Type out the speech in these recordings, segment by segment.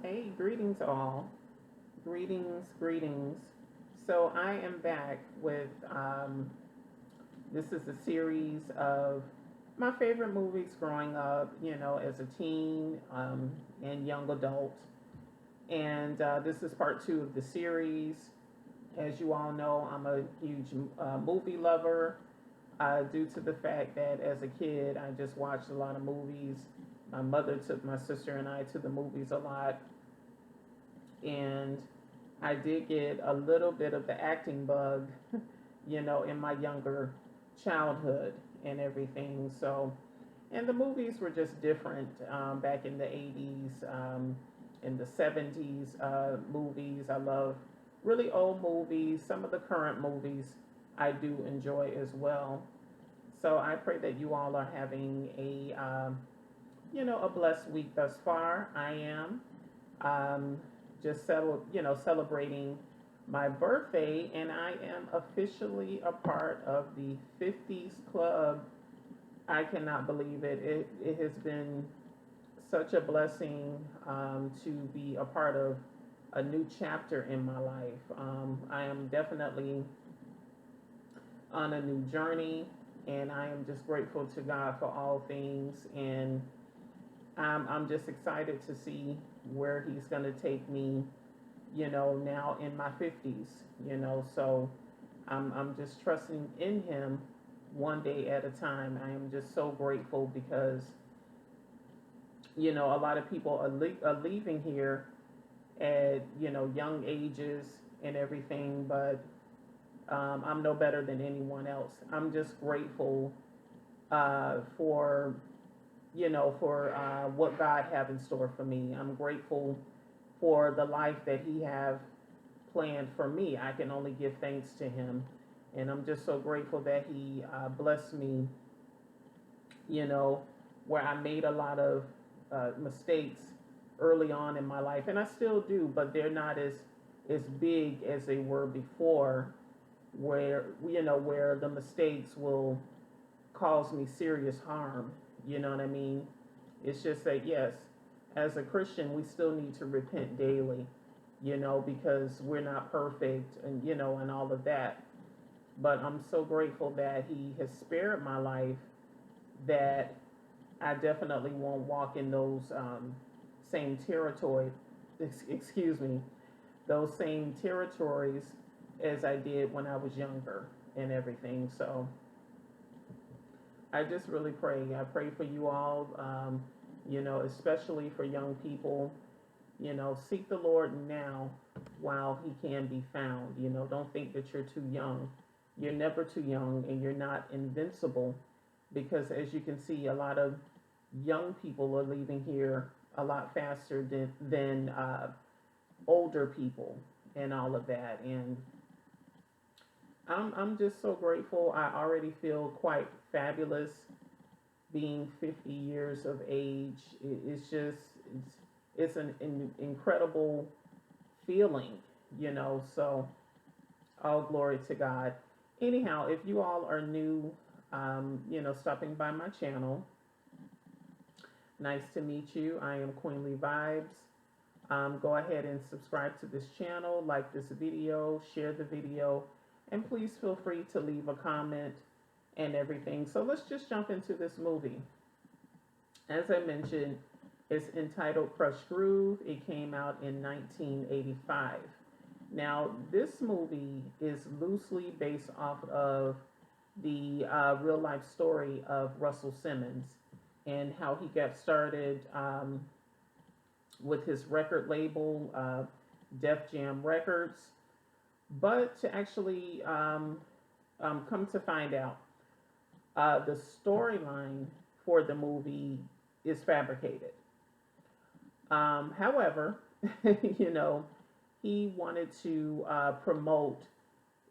Hey, greetings all. Greetings, greetings. So I am back with this is a series of my favorite movies growing up, as a teen and young adult. And this is part two of the series. As you all know, I'm a huge movie lover due to the fact that as a kid, I just watched a lot of movies. My mother took my sister and I to the movies a lot, and I did get a little bit of the acting bug, in my younger childhood and everything. So, and the movies were just different back in the 80s, in the 70s movies. I love really old movies. Some of the current movies I do enjoy as well. So I pray that you all are having a blessed week thus far. I am. Just celebrating my birthday, and I am officially a part of the 50s club. I cannot believe it. It has been such a blessing to be a part of a new chapter in my life. I am definitely on a new journey, and I am just grateful to God for all things. And I'm just excited to see where He's going to take me, now in my 50s. So I'm just trusting in Him one day at a time. I am just so grateful because, a lot of people are leaving here at, young ages and everything, but I'm no better than anyone else. I'm just grateful for what God have in store for me. I'm grateful for the life that He have planned for me. I can only give thanks to Him, and I'm just so grateful that He blessed me. You know, where I made a lot of mistakes early on in my life, and I still do, but they're not as big as they were before. Where the mistakes will cause me serious harm. You know what I mean? It's just that, yes, as a Christian, we still need to repent daily, because we're not perfect and all of that. But I'm so grateful that He has spared my life, that I definitely won't walk in those same territory, excuse me, those same territories as I did when I was younger and everything. So I just really pray. I pray for you all, especially for young people. Seek the Lord now while He can be found. Don't think that you're too young. You're never too young, and you're not invincible, because as you can see, a lot of young people are leaving here a lot faster than older people and all of that. And I'm just so grateful. I already feel quite fabulous being 50 years of age. It's just it's an incredible feeling, So all glory to God. Anyhow, if you all are new, stopping by my channel, nice to meet you. I am Queenly Vibes. Go ahead and subscribe to this channel, like this video, share the video, and please feel free to leave a comment and everything. So let's just jump into this movie. As I mentioned, it's entitled Krush Groove. It came out in 1985. Now, this movie is loosely based off of the real life story of Russell Simmons and how he got started with his record label, Def Jam Records. But to actually come to find out, the storyline for the movie is fabricated. However, he wanted to promote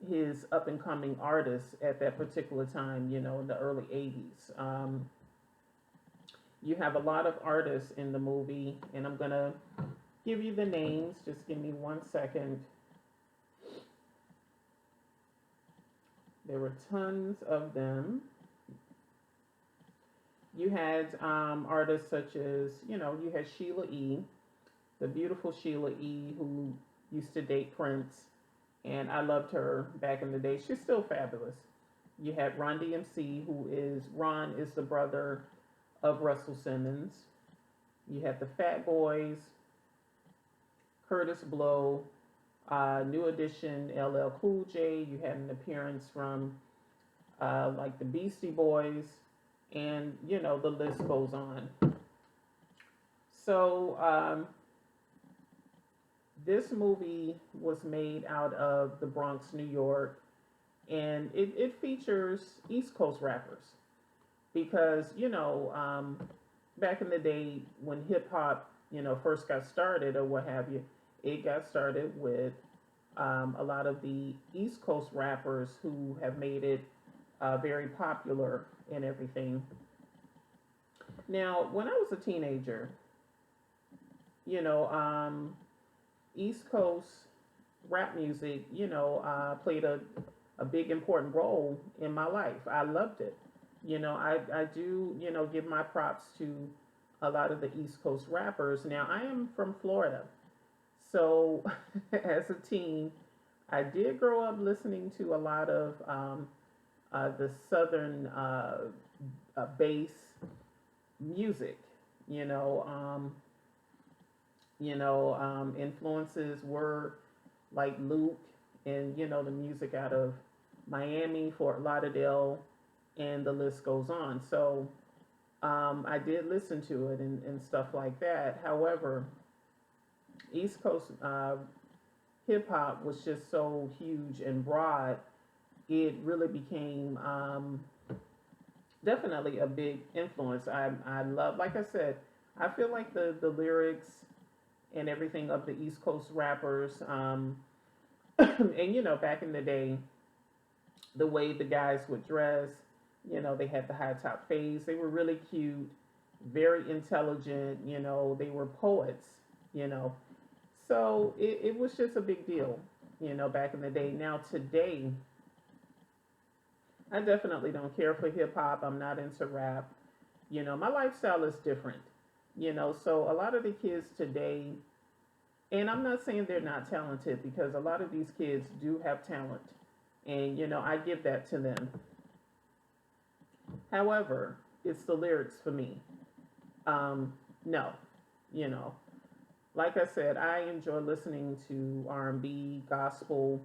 his up and coming artists at that particular time, in the early 80s. You have a lot of artists in the movie, and I'm going to give you the names. Just give me 1 second. There were tons of them. You had artists such as, you had Sheila E., the beautiful Sheila E., who used to date Prince, and I loved her back in the day. She's still fabulous. You had Ron DMC, who is Ron is the brother of Russell Simmons. You had the Fat Boys, Curtis Blow, New Edition, LL Cool J. You had an appearance from like the Beastie Boys, and the list goes on. So this movie was made out of the Bronx, New York, and it features East Coast rappers because back in the day when hip hop first got started or what have you, it got started with a lot of the East Coast rappers who have made it very popular and everything. Now, when I was a teenager, you know, East Coast rap music, played a big important role in my life. I loved it. I do, give my props to a lot of the East Coast rappers. Now, I am from Florida. So, as a teen, I did grow up listening to a lot of the Southern bass music. You know, um, influences were like Luke and the music out of Miami, Fort Lauderdale, and the list goes on. So I did listen to it and stuff like that. However, East Coast hip hop was just so huge and broad, it really became definitely a big influence. I love, like I said, I feel like the lyrics and everything of the East Coast rappers, and back in the day, the way the guys would dress, they had the high top fades, they were really cute, very intelligent, they were poets, you know. So it was just a big deal, back in the day. Now, today, I definitely don't care for hip hop. I'm not into rap. My lifestyle is different, so a lot of the kids today, and I'm not saying they're not talented because a lot of these kids do have talent, and, I give that to them. However, it's the lyrics for me. No, you know, like I said, I enjoy listening to R&B, gospel,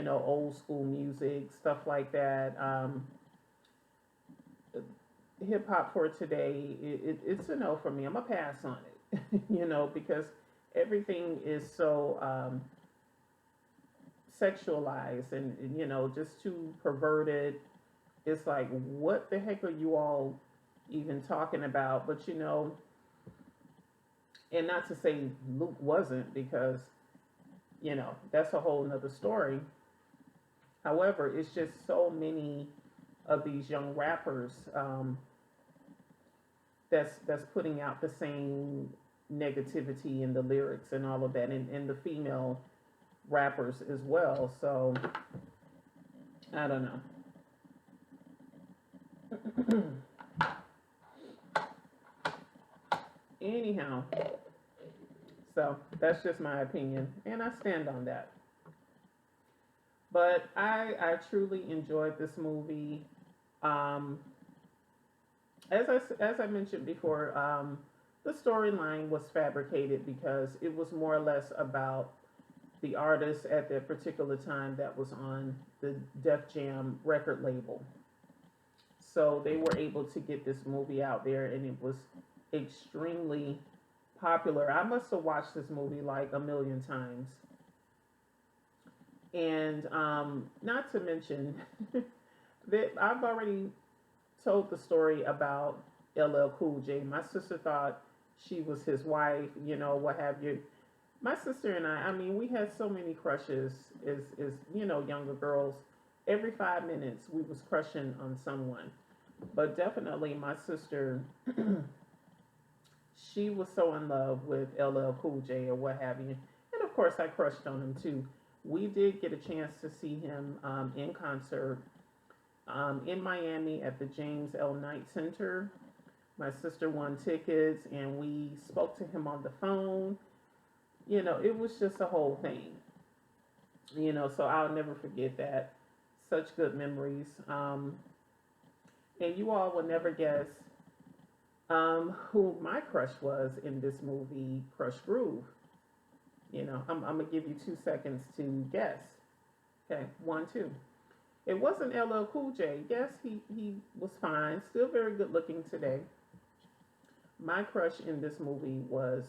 old school music, stuff like that. Hip hop for today, it's a no for me. I'm a pass on it, because everything is so sexualized and just too perverted. It's like, what the heck are you all even talking about? But and not to say Luke wasn't, because that's a whole nother story. However, it's just so many of these young rappers that's putting out the same negativity in the lyrics and all of that, and the female rappers as well. So I don't know. Anyhow, so that's just my opinion, and I stand on that. But I truly enjoyed this movie. Um, as I mentioned before, the storyline was fabricated because it was more or less about the artist at that particular time that was on the Def Jam record label. So they were able to get this movie out there, and it was extremely popular. I must have watched this movie like a million times. And not to mention that I've already told the story about LL Cool J. My sister thought she was his wife, what have you. My sister and I mean, we had so many crushes as younger girls. Every 5 minutes, we was crushing on someone. But definitely, my sister, she was so in love with LL Cool J or what have you. And of course, I crushed on him too. We did get a chance to see him in concert in Miami at the James L. Knight Center. My sister won tickets, and we spoke to him on the phone. It was just a whole thing. So I'll never forget that. Such good memories. And you all will never guess who my crush was in this movie, Crush Groove. I'm gonna give you 2 seconds to guess. Okay, one, two. It wasn't LL Cool J. Yes, he was fine, still very good looking today. My crush in this movie was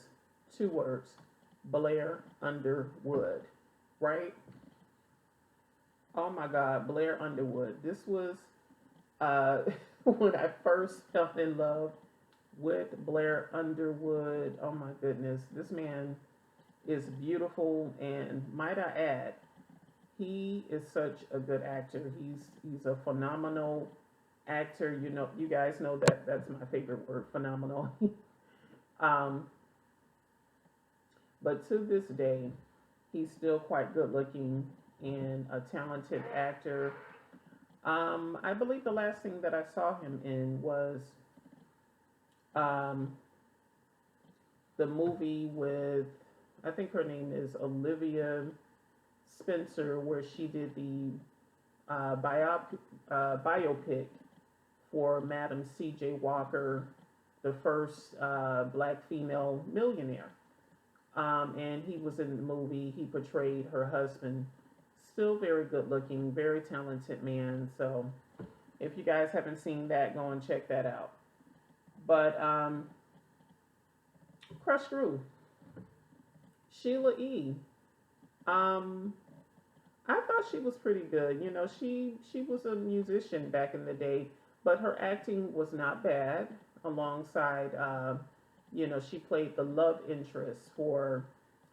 two words: Blair Underwood. Right? Oh my God, Blair Underwood. This was uh, when I first fell in love with Blair Underwood. Oh my goodness, this man is beautiful, and might I add, he is such a good actor. He's a phenomenal actor. You guys know that that's my favorite word, phenomenal. um, but to this day, he's still quite good looking and a talented actor. I believe the last thing that I saw him in was um, the movie with, I think her name is Olivia Spencer, where she did the biopic for Madam C.J. Walker, the first black female millionaire. And he was in the movie. He portrayed her husband. Still very good looking, very talented man. So if you guys haven't seen that, go and check that out. But Crush Groove, Sheila E. Um, I thought she was pretty good. She was a musician back in the day, but her acting was not bad. Alongside, she played the love interest for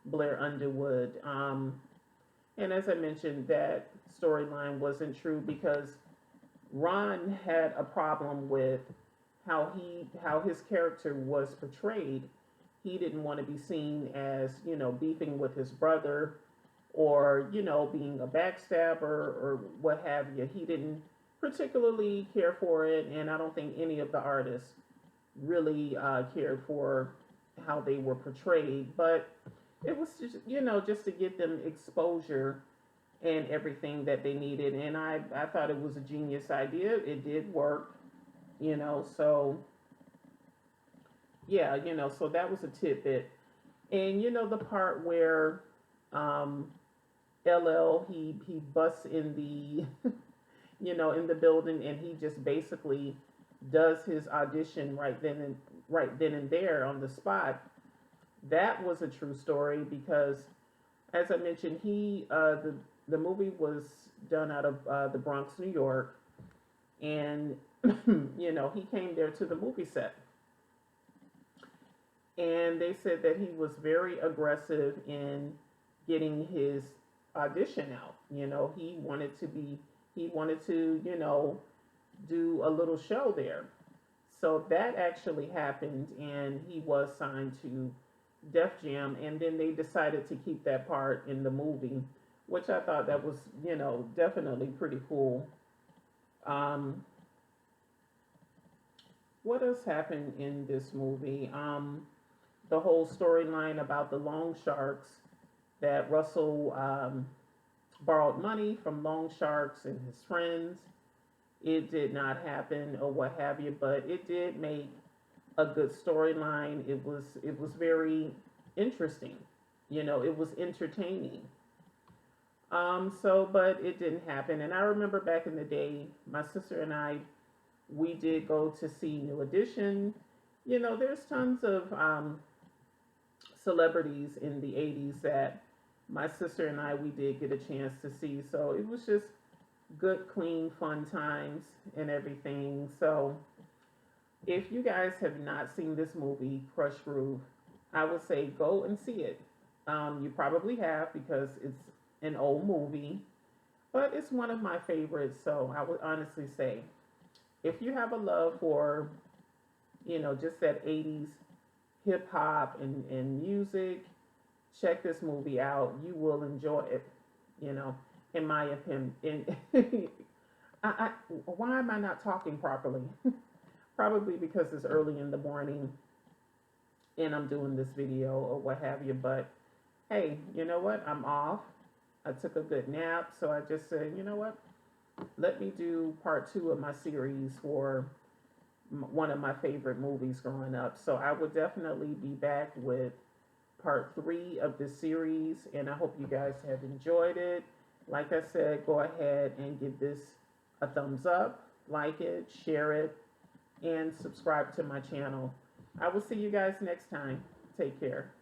Blair Underwood. And as I mentioned, that storyline wasn't true because Ron had a problem with how his character was portrayed. He didn't want to be seen as beefing with his brother, or being a backstabber or what have you. He didn't particularly care for it, and I don't think any of the artists really cared for how they were portrayed. But it was just to get them exposure and everything that they needed, and I thought it was a genius idea. It did work. So yeah, so that was a tidbit. And the part where um, LL, he busts in the in the building, and he just basically does his audition right then and there on the spot. That was a true story because, as I mentioned, the movie was done out of the Bronx, New York, and he came there to the movie set, and they said that he was very aggressive in getting his audition out. He wanted to do a little show there. So that actually happened, and he was signed to Def Jam, and then they decided to keep that part in the movie, which I thought that was definitely pretty cool. Um, what else happened in this movie? The whole storyline about the loan sharks, that Russell borrowed money from loan sharks and his friends. It did not happen or what have you, but it did make a good storyline. It was very interesting. It was entertaining. But it didn't happen. And I remember back in the day, my sister and I, we did go to see New Edition. There's tons of celebrities in the 80s that my sister and I, we did get a chance to see. So it was just good, clean, fun times and everything. So if you guys have not seen this movie, Crush Groove, I would say go and see it. You probably have because it's an old movie, but it's one of my favorites. So I would honestly say, if you have a love for, just that 80s hip hop and music, check this movie out. You will enjoy it, you know, in my opinion. Why am I not talking properly? Probably because it's early in the morning and I'm doing this video or what have you. But hey, you know what? I'm off. I took a good nap, so I just said, you know what? Let me do part two of my series for one of my favorite movies growing up. So I will definitely be back with part three of this series, and I hope you guys have enjoyed it. Like I said, go ahead and give this a thumbs up, like it, share it, and subscribe to my channel. I will see you guys next time. Take care.